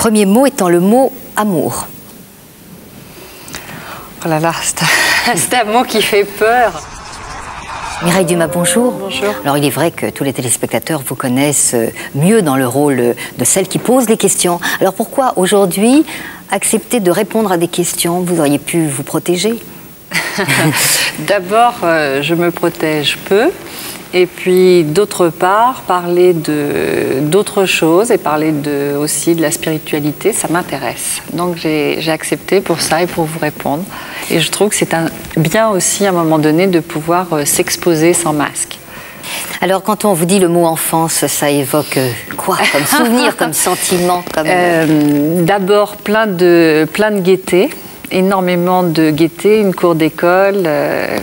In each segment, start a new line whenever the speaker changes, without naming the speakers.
premier mot étant le mot amour.
Oh là là, c'est un mot qui fait peur.
Mireille Dumas, bonjour.
Bonjour.
Alors, il est vrai que tous les téléspectateurs vous connaissent mieux dans le rôle de celle qui pose les questions. Alors, pourquoi aujourd'hui accepter de répondre à des questions? Vous auriez pu vous protéger.
D'abord, je me protège peu. Et puis, d'autre part, parler d'autres choses et parler aussi de la spiritualité, ça m'intéresse. Donc, j'ai accepté pour ça et pour vous répondre. Et je trouve que c'est bien aussi, à un moment donné, de pouvoir s'exposer sans masque.
Alors, quand on vous dit le mot enfance, ça évoque quoi comme souvenir, comme sentiment
D'abord, plein de gaieté. Énormément de gaieté, une cour d'école,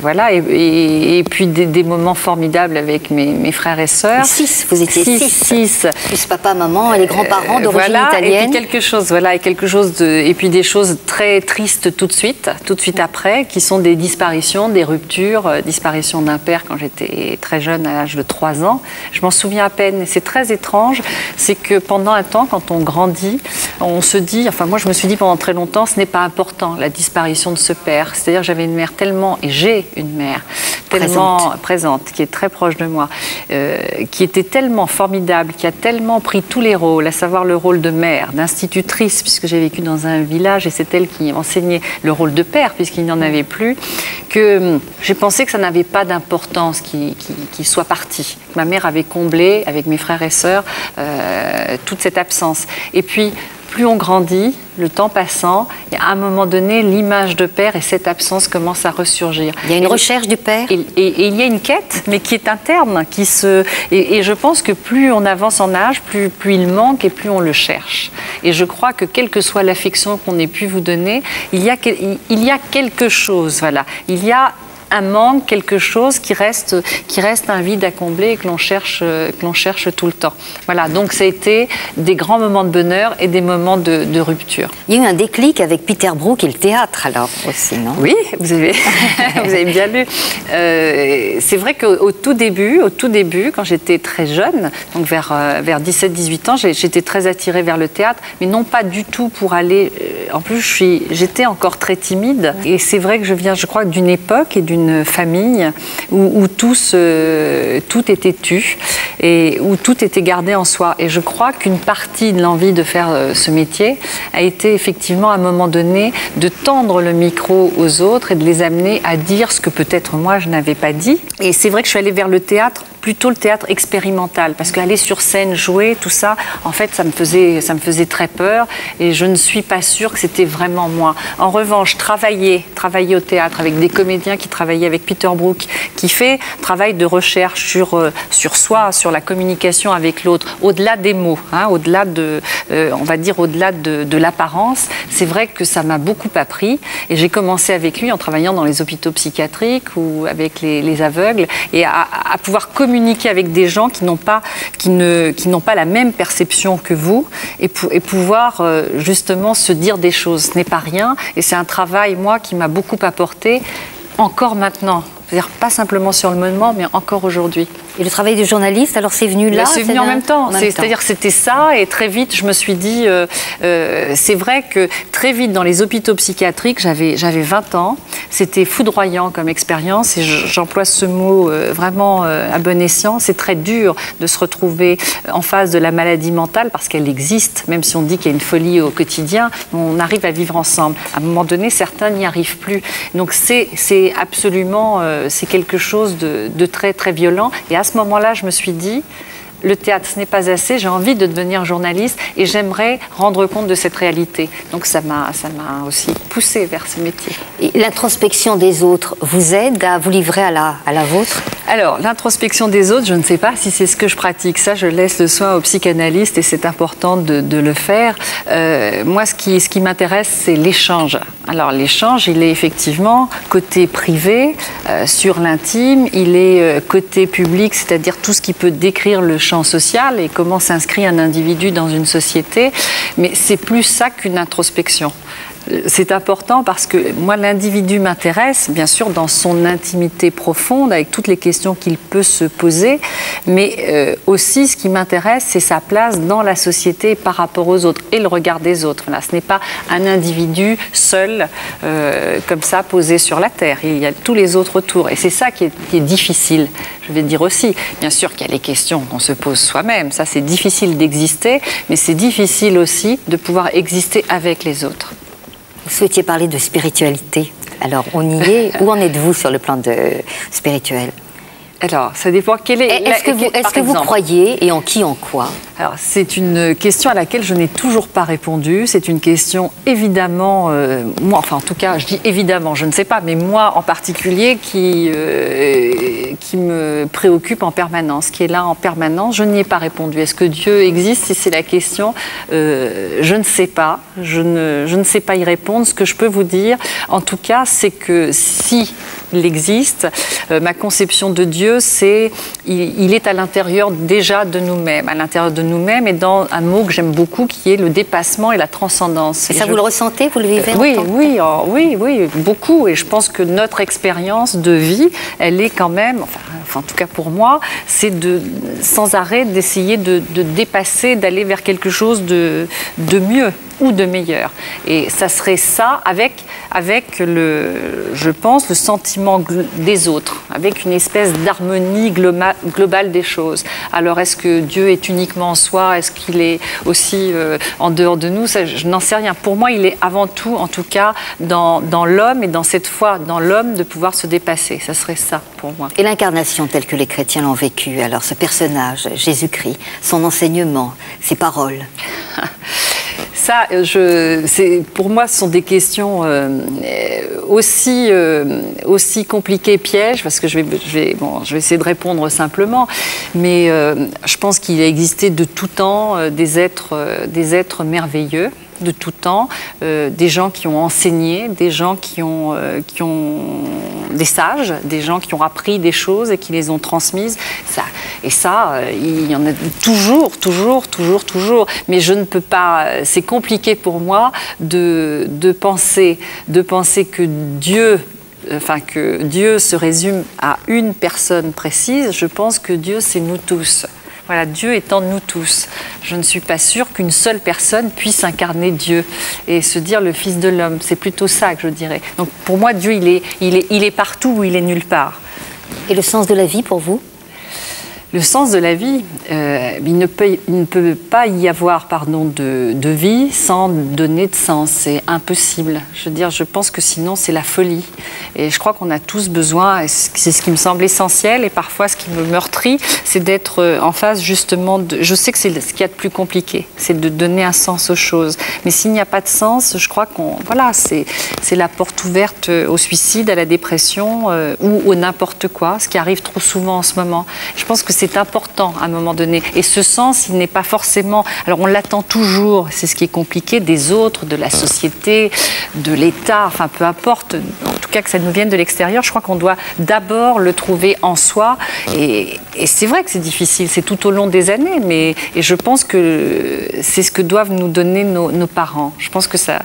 voilà, et puis des moments formidables avec mes frères et sœurs.
6, vous étiez 6. Plus papa, maman et les grands-parents d'origine italienne.
Et puis quelque chose, et puis des choses très tristes tout de suite après, qui sont des disparitions, des ruptures, disparition d'un père quand j'étais très jeune, à l'âge de 3 ans. Je m'en souviens à peine, et c'est très étrange, c'est que pendant un temps, quand on grandit, on se dit, enfin moi je me suis dit pendant très longtemps, ce n'est pas important, la disparition de ce père. C'est-à-dire j'avais une mère tellement, et j'ai une mère tellement présente, qui est très proche de moi, qui était tellement formidable, qui a tellement pris tous les rôles, à savoir le rôle de mère, d'institutrice, puisque j'ai vécu dans un village et c'est elle qui enseignait le rôle de père, puisqu'il n'y en avait plus, que j'ai pensé que ça n'avait pas d'importance qu'il soit parti. Ma mère avait comblé, avec mes frères et sœurs, toute cette absence. Et puis, plus on grandit, le temps passant, et à un moment donné, l'image de père et cette absence commencent à ressurgir.
Il y a une recherche du père.
Et il y a une quête, mais qui est interne, et je pense que plus on avance en âge, plus il manque et plus on le cherche. Et je crois que quelle que soit l'affection qu'on ait pu vous donner, il y a quelque chose, voilà. Il y a un manque, quelque chose qui reste un vide à combler et que l'on cherche tout le temps. Voilà, donc ça a été des grands moments de bonheur et des moments de rupture.
Il y a eu un déclic avec Peter Brook et le théâtre alors aussi, non?
Oui, vous avez bien lu. C'est vrai qu'au tout début, quand j'étais très jeune, donc vers 17-18 ans, j'étais très attirée vers le théâtre, mais non pas du tout pour aller... En plus, j'étais encore très timide. Et c'est vrai que je viens, je crois, d'une époque et d'une famille où tout était tu et où tout était gardé en soi. Et je crois qu'une partie de l'envie de faire ce métier a été effectivement à un moment donné de tendre le micro aux autres et de les amener à dire ce que peut-être moi je n'avais pas dit. Et c'est vrai que je suis allée vers le théâtre, plutôt le théâtre expérimental, parce qu'aller sur scène, jouer, tout ça, en fait, ça me faisait très peur et je ne suis pas sûre que c'était vraiment moi. En revanche, travailler au théâtre avec des comédiens qui travaillaient avec Peter Brook, qui fait travail de recherche sur soi, sur la communication avec l'autre, au-delà des mots, hein, au-delà on va dire au-delà de l'apparence. C'est vrai que ça m'a beaucoup appris et j'ai commencé avec lui en travaillant dans les hôpitaux psychiatriques ou avec les aveugles et à pouvoir communiquer avec des gens qui n'ont pas la même perception que vous et pouvoir justement se dire des choses. Ce n'est pas rien et c'est un travail, moi, qui m'a beaucoup apporté encore maintenant. C'est-à-dire pas simplement sur le moment, mais encore aujourd'hui.
Et le travail de journaliste, alors c'est venu là?
C'est venu en même temps. C'est-à-dire que c'était ça, et très vite, je me suis dit... c'est vrai que très vite, dans les hôpitaux psychiatriques, j'avais 20 ans. C'était foudroyant comme expérience, et j'emploie ce mot vraiment à bon escient. C'est très dur de se retrouver en face de la maladie mentale, parce qu'elle existe, même si on dit qu'il y a une folie au quotidien, on arrive à vivre ensemble. À un moment donné, certains n'y arrivent plus. Donc c'est absolument... c'est quelque chose de très, très violent. Et à ce moment-là, je me suis dit, le théâtre, ce n'est pas assez, j'ai envie de devenir journaliste et j'aimerais rendre compte de cette réalité. Donc ça m'a aussi poussée vers ce métier.
Et l'introspection des autres vous aide à vous livrer à la vôtre?
Alors, l'introspection des autres, je ne sais pas si c'est ce que je pratique. Ça, je laisse le soin aux psychanalystes et c'est important de le faire. Moi, ce qui m'intéresse, c'est l'échange. Alors, l'échange, il est effectivement côté privé, sur l'intime, il est côté public, c'est-à-dire tout ce qui peut décrire le champ social et comment s'inscrit un individu dans une société. Mais c'est plus ça qu'une introspection. C'est important parce que moi, l'individu m'intéresse, bien sûr, dans son intimité profonde, avec toutes les questions qu'il peut se poser, mais aussi ce qui m'intéresse, c'est sa place dans la société par rapport aux autres et le regard des autres. Voilà, ce n'est pas un individu seul, comme ça, posé sur la terre. Il y a tous les autres autour. Et c'est ça qui est difficile, je vais dire aussi. Bien sûr qu'il y a les questions qu'on se pose soi-même. Ça, c'est difficile d'exister, mais c'est difficile aussi de pouvoir exister avec les autres.
Vous souhaitiez parler de spiritualité. Alors, on y est. Où en êtes-vous sur le plan spirituel?
Alors, ça dépend.
Est-ce que vous croyez et en qui, en quoi?
Alors, c'est une question à laquelle je n'ai toujours pas répondu. C'est une question évidemment, moi, enfin en tout cas, je dis évidemment, je ne sais pas, mais moi en particulier qui me préoccupe en permanence, qui est là en permanence. Je n'y ai pas répondu. Est-ce que Dieu existe? Si c'est la question, je ne sais pas. Je ne sais pas y répondre. Ce que je peux vous dire, en tout cas, c'est que si il existe, ma conception de Dieu, il est à l'intérieur déjà de nous-mêmes, à l'intérieur de nous-mêmes, et dans un mot que j'aime beaucoup, qui est le dépassement et la transcendance.
Et ça, vous le ressentez, vous le vivez
oui, beaucoup. Et je pense que notre expérience de vie, elle est quand même, enfin en tout cas pour moi, c'est sans arrêt d'essayer de dépasser, d'aller vers quelque chose de mieux ou de meilleur. Et ça serait ça avec je pense, le sentiment des autres, avec une espèce d'harmonie globale des choses. Alors, est-ce que Dieu est uniquement en soi? Est-ce qu'il est aussi en dehors de nous? Ça, je n'en sais rien. Pour moi, il est avant tout, en tout cas, dans l'homme, et dans cette foi dans l'homme, de pouvoir se dépasser. Ça serait ça, pour moi.
Et l'incarnation telle que les chrétiens l'ont vécue, alors ce personnage, Jésus-Christ, son enseignement, ses paroles?
Ça, pour moi, ce sont des questions aussi compliquées, pièges, parce que je vais essayer de répondre simplement, mais je pense qu'il a existé de tout temps des êtres merveilleux, de tout temps, des gens qui ont enseigné, des gens qui ont des sages, des gens qui ont appris des choses et qui les ont transmises. Il y en a toujours. Mais je ne peux pas. C'est compliqué pour moi de penser que Dieu se résume à une personne précise. Je pense que Dieu, c'est nous tous. Voilà, Dieu est en nous tous. Je ne suis pas sûre qu'une seule personne puisse incarner Dieu et se dire le Fils de l'homme. C'est plutôt ça que je dirais. Donc pour moi, Dieu, il est partout où il est nulle part.
Et le sens de la vie pour vous?
Le sens de la vie, il ne peut pas y avoir de vie sans donner de sens. C'est impossible. Je veux dire, je pense que sinon, c'est la folie. Et je crois qu'on a tous besoin, et c'est ce qui me semble essentiel, et parfois ce qui me meurtrit, c'est d'être en face justement je sais que c'est ce qu'il y a de plus compliqué, c'est de donner un sens aux choses. Mais s'il n'y a pas de sens, je crois c'est la porte ouverte au suicide, à la dépression, ou au n'importe quoi, ce qui arrive trop souvent en ce moment. Je pense que c'est important à un moment donné. Et ce sens, il n'est pas forcément... Alors on l'attend toujours, c'est ce qui est compliqué, des autres, de la société, de l'État, enfin peu importe, en tout cas que ça nous vienne de l'extérieur. Je crois qu'on doit d'abord le trouver en soi. Et c'est vrai que c'est difficile, c'est tout au long des années, et je pense que c'est ce que doivent nous donner nos parents. Je pense que c'est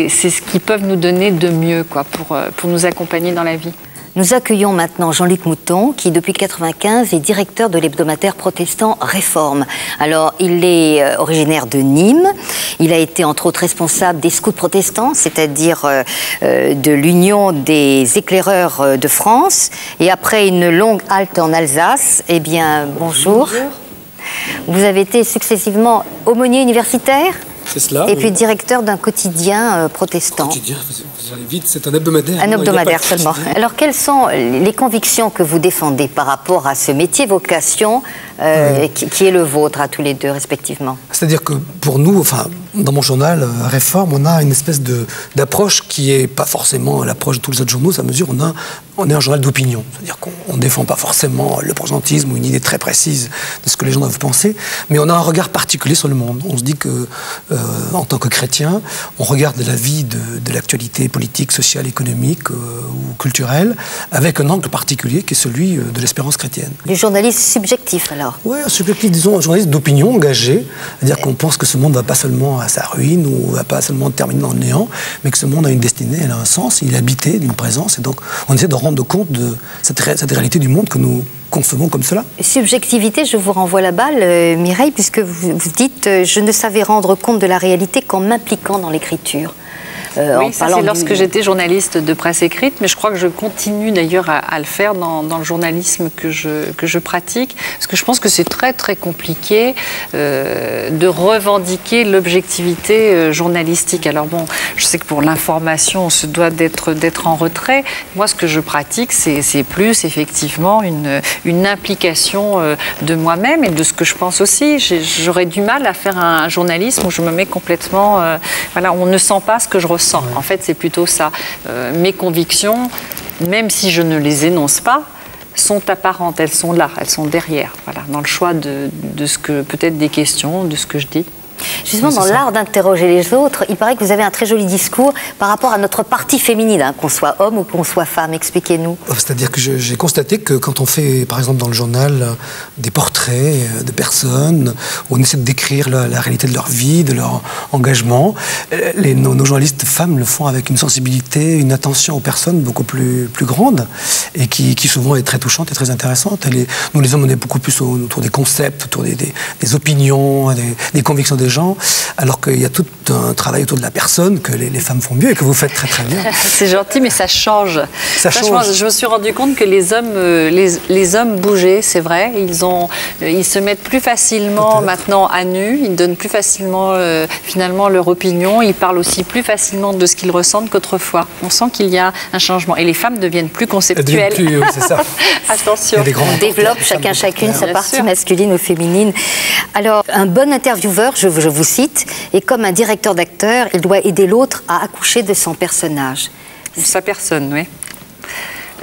ce qu'ils peuvent nous donner de mieux, pour nous accompagner dans la vie.
Nous accueillons maintenant Jean-Luc Mouton, qui depuis 1995 est directeur de l'hebdomadaire protestant Réforme. Alors, il est originaire de Nîmes. Il a été entre autres responsable des scouts protestants, c'est-à-dire de l'Union des éclaireurs de France. Et après une longue halte en Alsace, bonjour. Vous avez été successivement aumônier universitaire.
C'est cela.
Et puis directeur d'un quotidien protestant.
Quotidien, vous allez vite, c'est un hebdomadaire.
Un hebdomadaire seulement. Alors, quelles sont les convictions que vous défendez par rapport à ce métier vocation qui est le vôtre à tous les deux, respectivement?
C'est-à-dire que pour nous, dans mon journal Réforme, on a une espèce d'approche qui n'est pas forcément l'approche de tous les autres journaux, à mesure on est un journal d'opinion. C'est-à-dire qu'on ne défend pas forcément le protestantisme ou une idée très précise de ce que les gens doivent penser, mais on a un regard particulier sur le monde. On se dit que, en tant que chrétien, on regarde la vie de l'actualité politique, sociale, économique ou culturelle avec un angle particulier qui est celui de l'espérance chrétienne.
Du journalisme subjectif, alors. alors?
Oui, un subjectif, disons, un journaliste d'opinion engagé, c'est-à-dire qu'on pense que ce monde ne va pas seulement à sa ruine ou ne va pas seulement terminer dans le néant, mais que ce monde a une destinée, elle a un sens, il est habité d'une présence, et donc on essaie de rendre compte de cette réalité du monde que nous concevons comme cela.
Subjectivité, je vous renvoie la balle, Mireille, puisque vous dites « je ne savais rendre compte de la réalité qu'en m'impliquant dans l'écriture ».
Oui, ça c'est lorsque j'étais journaliste de presse écrite, mais je crois que je continue d'ailleurs à le faire dans le journalisme que je pratique, parce que je pense que c'est très très compliqué de revendiquer l'objectivité journalistique. Alors bon, je sais que pour l'information, on se doit d'être en retrait. Moi, ce que je pratique, c'est plus effectivement une implication de moi-même et de ce que je pense aussi. J'aurais du mal à faire un journalisme où je me mets complètement... voilà, on ne sent pas ce que je ressens. En fait, c'est plutôt ça. Mes convictions, même si je ne les énonce pas, sont apparentes, elles sont là, elles sont derrière, voilà, dans le choix de ce que, peut-être des questions, de ce que je dis.
Justement, dans l'art d'interroger les autres, il paraît que vous avez un très joli discours par rapport à notre partie féminine, hein, qu'on soit homme ou qu'on soit femme. Expliquez-nous.
C'est-à-dire que j'ai constaté que quand on fait, par exemple dans le journal, des portraits de personnes, où on essaie de décrire la réalité de leur vie, de leur engagement, nos journalistes femmes le font avec une sensibilité, une attention aux personnes beaucoup plus grande, et qui souvent est très touchante et très intéressante. Nous les hommes, on est beaucoup plus autour des concepts, autour des opinions, des convictions des gens, alors qu'il y a tout un travail autour de la personne que les femmes font mieux et que vous faites très très bien.
C'est gentil, mais ça change.
Ça change.
Je me suis rendu compte que les hommes bougeaient, c'est vrai. Ils se mettent plus facilement maintenant à nu, ils donnent plus facilement finalement leur opinion, ils parlent aussi plus facilement de ce qu'ils ressentent qu'autrefois. On sent qu'il y a un changement. Et les femmes deviennent plus conceptuelles.
Oui, c'est ça.
Attention.
On développe chacune sa partie masculine ou féminine. Alors, un bon intervieweur, je vous cite, et comme un directeur d'acteur, il doit aider l'autre à accoucher de son personnage.
Sa personne, oui.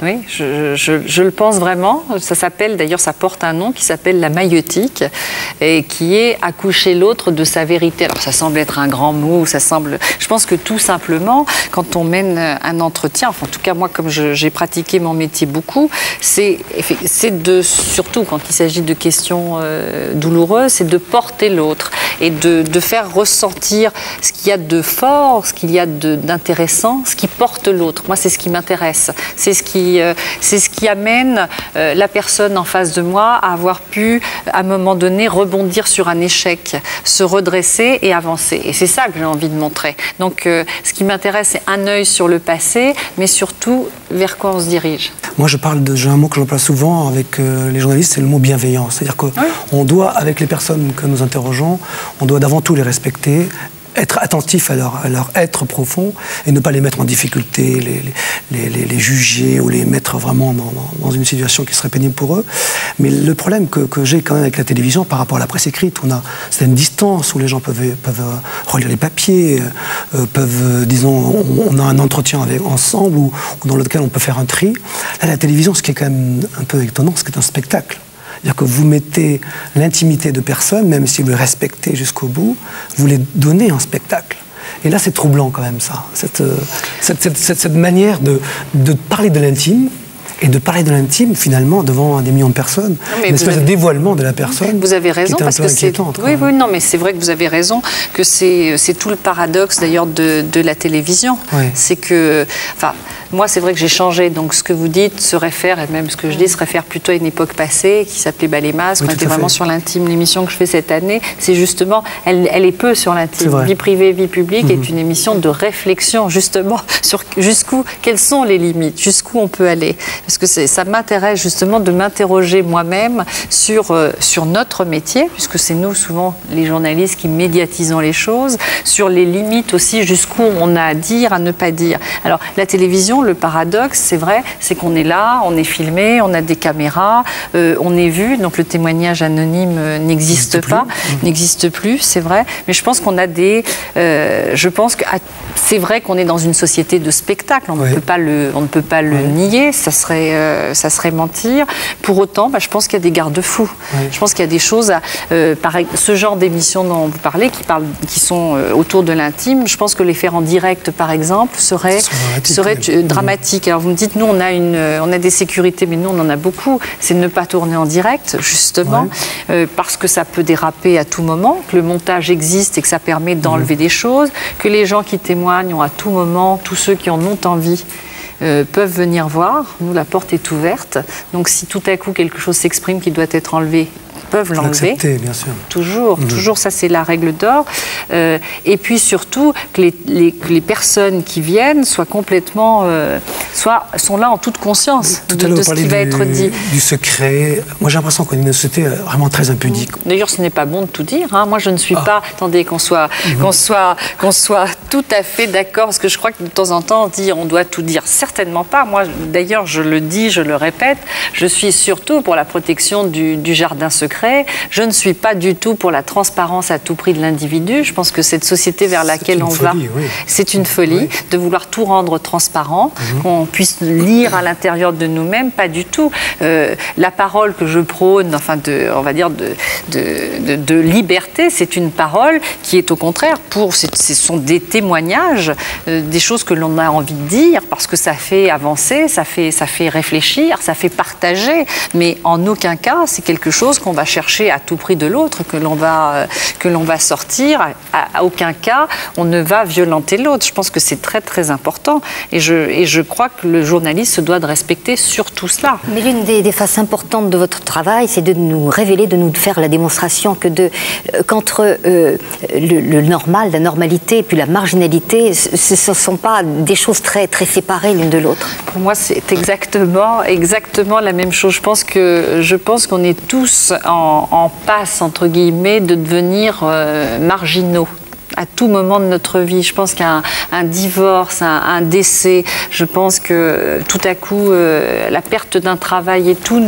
Oui, je le pense vraiment. Ça s'appelle, d'ailleurs, ça porte un nom qui s'appelle la maïeutique, et qui est accoucher l'autre de sa vérité. Alors, ça semble être un grand mot, je pense que tout simplement, quand on mène un entretien, enfin, en tout cas, moi, comme j'ai pratiqué mon métier beaucoup, c'est surtout quand il s'agit de questions douloureuses, c'est de porter l'autre et de faire ressentir ce qu'il y a de fort, ce qu'il y a d'intéressant, ce qui porte l'autre. Moi, c'est ce qui m'intéresse. C'est ce qui amène la personne en face de moi à avoir pu, à un moment donné, rebondir sur un échec, se redresser et avancer. Et c'est ça que j'ai envie de montrer. Donc, ce qui m'intéresse, c'est un œil sur le passé, mais surtout vers quoi on se dirige.
Moi, j'ai un mot que j'emploie souvent avec les journalistes, c'est le mot bienveillance. C'est-à-dire qu'on doit, avec les personnes que nous interrogeons, on doit d'avant tout les respecter, être attentif à leur être profond et ne pas les mettre en difficulté, les juger ou les mettre vraiment dans une situation qui serait pénible pour eux. Mais le problème que j'ai quand même avec la télévision par rapport à la presse écrite, c'est une distance où les gens peuvent relire les papiers, disons, on a un entretien ensemble ou dans lequel on peut faire un tri. Là, la télévision, ce qui est quand même un peu étonnant, c'est que c'est un spectacle. C'est-à-dire que vous mettez l'intimité de personnes, même si vous les respectez jusqu'au bout, vous les donnez en spectacle. Et là, c'est troublant quand même, ça. Cette manière de parler de l'intime, et de parler de l'intime, finalement, devant des millions de personnes. Une espèce de dévoilement de la personne.
Vous avez raison,
qui est un peu inquiétante.
Oui, non, mais c'est vrai que vous avez raison, que c'est tout le paradoxe, d'ailleurs, de la télévision. Oui. C'est que... Enfin, moi, c'est vrai que j'ai changé. Donc, ce que vous dites se réfère, et même ce que je dis, se réfère plutôt à une époque passée, qui s'appelait Bal et Masque. On était vraiment sur l'intime. L'émission que je fais cette année, c'est justement... Elle est peu sur l'intime. Vie privée, vie publique est une émission de réflexion, justement, sur quelles sont les limites, jusqu'où on peut aller. Parce que ça m'intéresse justement de m'interroger moi-même sur notre métier, puisque c'est nous souvent les journalistes qui médiatisons les choses, sur les limites aussi, jusqu'où on a à dire, à ne pas dire. Alors la télévision, le paradoxe, c'est vrai, c'est qu'on est là, on est filmé, on a des caméras, on est vu, donc le témoignage anonyme n'existe plus, c'est vrai, mais je pense qu'on a je pense que c'est vrai qu'on est dans une société de spectacle, on ne peut pas le nier, ça serait mentir. Pour autant, je pense qu'il y a des garde-fous. Je pense qu'il y a des choses, ce genre d'émissions dont vous parlez, qui sont autour de l'intime. Je pense que les faire en direct, par exemple, serait dramatique. Alors vous me dites, nous on a des sécurités, mais nous on en a beaucoup. C'est de ne pas tourner en direct, justement, parce que ça peut déraper à tout moment, que le montage existe et que ça permet d'enlever des choses, que les gens qui témoignent ont à tout moment, tous ceux qui en ont envie, peuvent venir voir. Nous, la porte est ouverte. Donc si tout à coup quelque chose s'exprime qui doit être enlevé, peuvent l'enlever.
Bien sûr.
Toujours, ça c'est la règle d'or. Et puis surtout que les personnes qui viennent soient complètement, sont là en toute conscience de ce qui va être dit.
Du secret. Moi j'ai l'impression qu'on est une société vraiment très impudique.
D'ailleurs, ce n'est pas bon de tout dire. Hein. Moi, je ne suis pas. Attendez, qu'on soit tout à fait d'accord, parce que je crois que de temps en temps on dit on doit tout dire. Certainement pas. Moi, d'ailleurs, je le dis, je le répète. Je suis surtout pour la protection du jardin secret. Je ne suis pas du tout pour la transparence à tout prix de l'individu. Je pense que cette société vers laquelle on va, c'est une folie de vouloir tout rendre transparent, qu'on puisse lire à l'intérieur de nous-mêmes, pas du tout. La parole que je prône, on va dire de liberté, c'est une parole qui est au contraire ce sont des témoignages, des choses que l'on a envie de dire, parce que ça fait avancer, ça fait réfléchir, ça fait partager, mais en aucun cas c'est quelque chose qu'on va chercher à tout prix de l'autre, que l'on va sortir. À aucun cas, on ne va violenter l'autre. Je pense que c'est très, très important. Et je crois que le journaliste se doit de respecter surtout cela.
Mais l'une des phases importantes de votre travail, c'est de nous révéler, de nous faire la démonstration qu'entre le normal, la normalité et puis la marginalité, ce ne sont pas des choses très, très séparées l'une de l'autre.
Pour moi, c'est exactement la même chose. Je pense qu'on est tous en passe, entre guillemets, de devenir marginaux à tout moment de notre vie. Je pense qu'un divorce, un décès, je pense que tout à coup, la perte d'un travail et tout,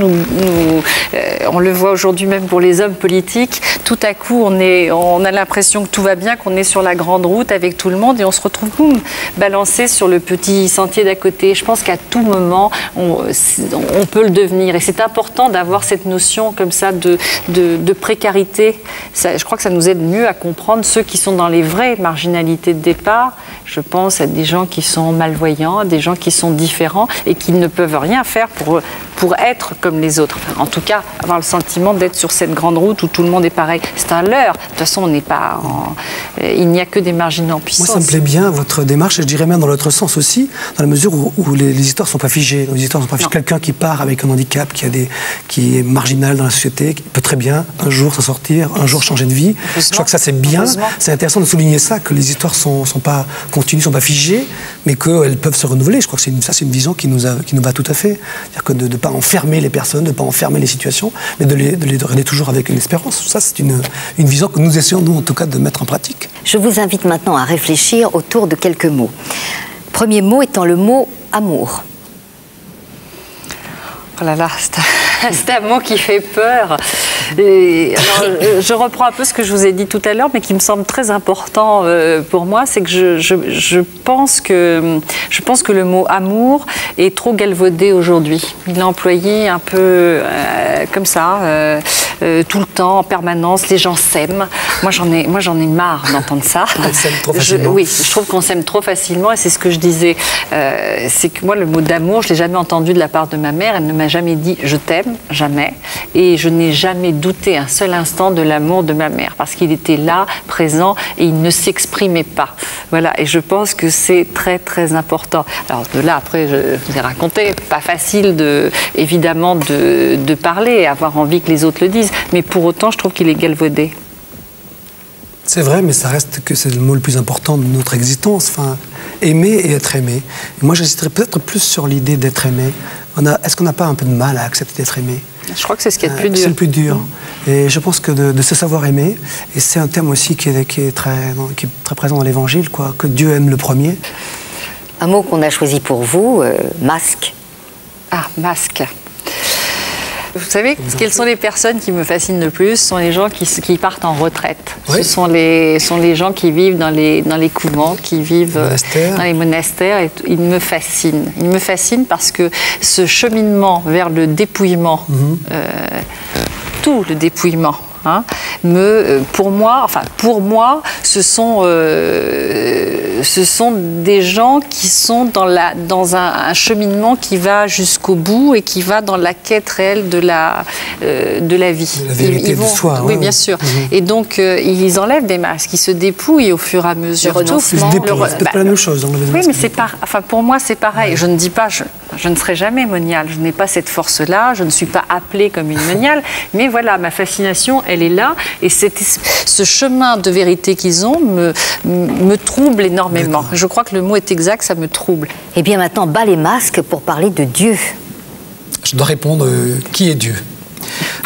on le voit aujourd'hui même pour les hommes politiques, tout à coup, on a l'impression que tout va bien, qu'on est sur la grande route avec tout le monde et on se retrouve balancé sur le petit sentier d'à côté. Je pense qu'à tout moment, on peut le devenir. Et c'est important d'avoir cette notion comme ça de précarité. Je crois que ça nous aide mieux à comprendre ceux qui sont dans les vraies marginalités de départ. Je pense à des gens qui sont malvoyants, à des gens qui sont différents et qui ne peuvent rien faire pour être comme les autres. Enfin, en tout cas, avoir le sentiment d'être sur cette grande route où tout le monde est pareil. C'est un leurre. De toute façon, on n'est pas il n'y a que des marginaux en puissance.
Moi, ça me plaît bien, votre démarche, et je dirais même dans l'autre sens aussi, dans la mesure où les histoires ne sont pas figées. Les histoires ne sont pas figées. Quelqu'un qui part avec un handicap, qui est marginal dans la société, qui peut très bien un jour s'en sortir, un jour changer de vie. Je crois que ça, c'est bien. C'est intéressant de souligner ça, que les histoires sont pas continues, sont pas figées, mais qu'elles peuvent se renouveler. Je crois que c'est une vision qui nous va tout à fait. C'est-à-dire que de ne pas enfermer les personnes, de ne pas enfermer les situations, mais de les donner toujours avec une espérance. Ça, c'est une vision que nous essayons, nous, en tout cas, de mettre en pratique.
Je vous invite maintenant à réfléchir autour de quelques mots. Premier mot étant le mot amour.
Oh là là, c'est un mot qui fait peur. Et alors, je reprends un peu ce que je vous ai dit tout à l'heure, mais qui me semble très important pour moi, c'est que je pense que le mot amour est trop galvaudé aujourd'hui. Il est employé un peu comme ça, tout le temps, en permanence. Les gens s'aiment. Moi, j'en ai marre d'entendre ça.
On s'aime trop facilement.
Oui, je trouve qu'on s'aime trop facilement, et c'est ce que je disais. C'est que moi, le mot d'amour, je l'ai jamais entendu de la part de ma mère. Elle ne m'a jamais dit je t'aime, jamais. Et je n'ai jamais douté un seul instant de l'amour de ma mère, parce qu'il était là, présent, et il ne s'exprimait pas. Voilà, et je pense que c'est très très important. Alors de là, après, je vous ai raconté, pas facile évidemment de parler, avoir envie que les autres le disent, mais pour autant, je trouve qu'il est galvaudé.
C'est vrai, mais ça reste que c'est le mot le plus important de notre existence. Enfin, aimer et être aimé. Et moi, j'hésiterais peut-être plus sur l'idée d'être aimé. Est-ce qu'on n'a pas un peu de mal à accepter d'être aimé ?
Je crois que c'est ce qui est le plus dur.
C'est le plus dur. Et je pense que de se savoir aimer, et c'est un terme aussi qui est très présent dans l'Évangile, quoi, que Dieu aime le premier.
Un mot qu'on a choisi pour vous, masque.
Ah, masque. Vous savez, quelles sont les personnes qui me fascinent le plus? Ce sont les gens qui partent en retraite. Oui. Ce sont les gens qui vivent dans les couvents, qui vivent dans les monastères. Et ils me fascinent. Ils me fascinent parce que ce cheminement vers le dépouillement, tout le dépouillement, hein, pour moi, ce sont des gens qui sont dans un cheminement qui va jusqu'au bout et qui va dans la quête réelle de la vie.
De la vérité de soi.
Oui, bien sûr. Et donc, ils enlèvent des masques, ils se dépouillent au fur et à mesure.
C'est peut-être pas la même chose.
Oui, mais pour moi, c'est pareil. Ouais. Je ne dis pas, je ne serai jamais moniale. Je n'ai pas cette force-là. Je ne suis pas appelée comme une moniale. Mais voilà, ma fascination, elle est là. Et ce chemin de vérité qu'ils ont me trouble énormément. Je crois que le mot est exact, ça me trouble.
Et bien maintenant, bas les masques pour parler de Dieu.
Je dois répondre, qui est Dieu ?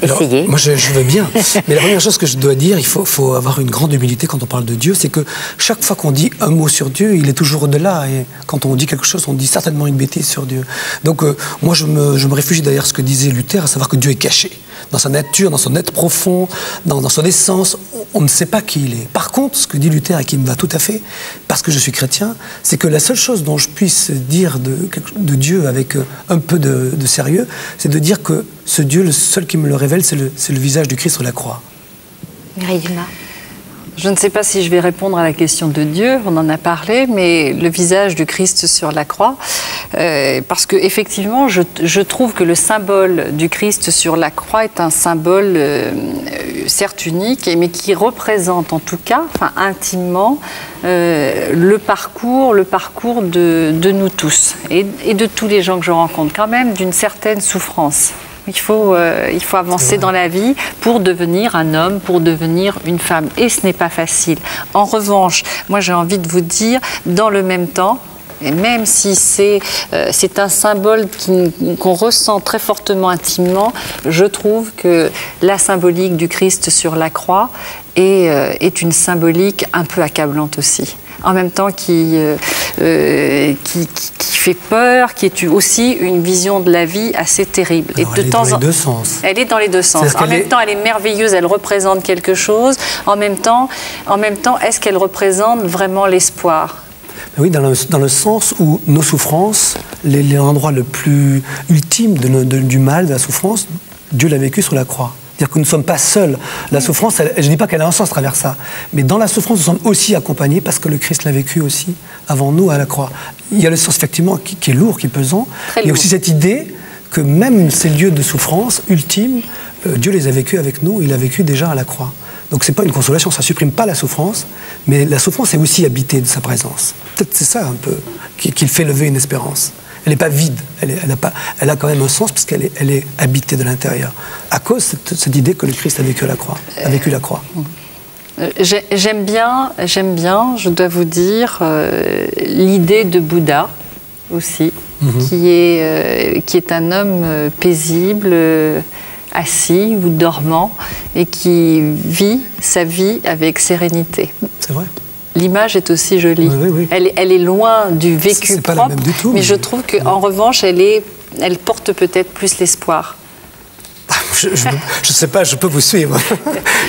Alors,
essayez.
Moi, je veux bien. Mais la première chose que je dois dire, il faut avoir une grande humilité quand on parle de Dieu, c'est que chaque fois qu'on dit un mot sur Dieu, il est toujours au-delà. Et quand on dit quelque chose, on dit certainement une bêtise sur Dieu. Donc, moi, je me réfugie derrière ce que disait Luther, à savoir que Dieu est caché. Dans sa nature, dans son être profond, dans son essence, on ne sait pas qui il est. Par contre, ce que dit Luther et qui me va tout à fait, parce que je suis chrétien, c'est que la seule chose dont je puisse dire de Dieu avec un peu de sérieux, c'est de dire que ce Dieu, le seul qui me le révèle, c'est le visage du Christ sur la croix.
Mireille Dumas.
Je ne sais pas si je vais répondre à la question de Dieu, on en a parlé, mais le visage du Christ sur la croix, parce qu'effectivement, je trouve que le symbole du Christ sur la croix est un symbole certes unique, mais qui représente en tout cas, intimement, le parcours de nous tous et de tous les gens que je rencontre, quand même d'une certaine souffrance. Il faut avancer dans la vie pour devenir un homme, pour devenir une femme. Et ce n'est pas facile. En revanche, moi j'ai envie de vous dire, dans le même temps, et même si c'est un symbole qu'on ressent très fortement intimement, je trouve que la symbolique du Christ sur la croix est une symbolique un peu accablante aussi. En même temps qui fait peur, qui est aussi une vision de la vie assez terrible.
Alors, elle est dans les deux sens.
Elle est dans les deux sens. En même temps, elle est merveilleuse, elle représente quelque chose. En même temps, est-ce qu'elle représente vraiment l'espoir ?
Oui, dans le sens où nos souffrances, l'endroit le plus ultime du mal, de la souffrance, Dieu l'a vécu sur la croix. C'est-à-dire que nous ne sommes pas seuls. La souffrance, je ne dis pas qu'elle a un sens à travers ça, mais dans la souffrance, nous sommes aussi accompagnés parce que le Christ l'a vécu aussi avant nous à la croix. Il y a le sens effectivement qui est lourd, qui est pesant. Il y a aussi cette idée que même ces lieux de souffrance ultimes, Dieu les a vécus avec nous, il a vécu déjà à la croix. Donc c'est pas une consolation, ça supprime pas la souffrance, mais la souffrance est aussi habitée de sa présence. Peut-être c'est ça un peu qui fait lever une espérance. Elle n'est pas vide, elle a quand même un sens parce qu'elle est habitée de l'intérieur, à cause de cette idée que le Christ a vécu la croix.
J'aime bien, je dois vous dire, l'idée de Bouddha aussi, qui est un homme paisible, assis ou dormant, et qui vit sa vie avec sérénité.
C'est vrai.
L'image est aussi jolie.
Oui.
Elle est loin du vécu
propre,
pas la même du tout, mais je trouve qu'en revanche, elle porte peut-être plus l'espoir.
Je ne sais pas, je peux vous suivre,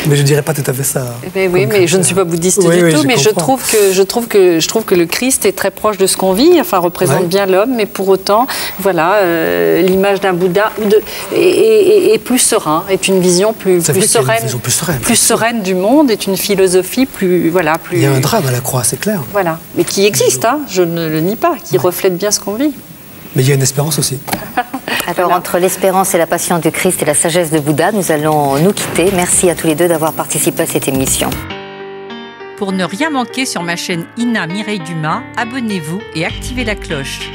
mais je ne dirais pas tout à fait ça.
Mais je ne suis pas bouddhiste du tout, mais je trouve que le Christ est très proche de ce qu'on vit, représente bien l'homme, mais pour autant, voilà, l'image d'un Bouddha est plus serein, est une vision plus sereine du monde, est une philosophie plus.
Il y a un drame à la croix, c'est clair.
Voilà, mais qui existe, je ne le nie pas, qui reflète bien ce qu'on vit.
Mais il y a une espérance aussi.
Alors, entre l'espérance et la patience du Christ et la sagesse de Bouddha, nous allons nous quitter. Merci à tous les deux d'avoir participé à cette émission.
Pour ne rien manquer sur ma chaîne Ina Mireille Dumas, abonnez-vous et activez la cloche.